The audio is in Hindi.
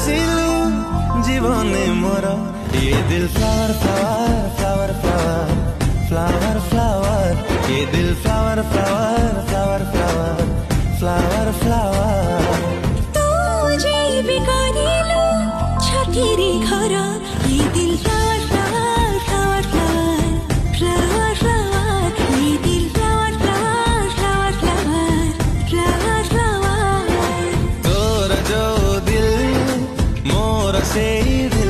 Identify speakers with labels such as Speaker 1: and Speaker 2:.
Speaker 1: আসিলু জীবনে মোর ये दिल flower flower flower flower flower flower ये दिल flower flower flower flower flower flower
Speaker 2: तुझे बिगाड़िलो छातीरे घर ये दिल flower flower flower flower flower flower ये दिल flower flower flower flower flower flower
Speaker 1: तोर जो दिल मोर से दिल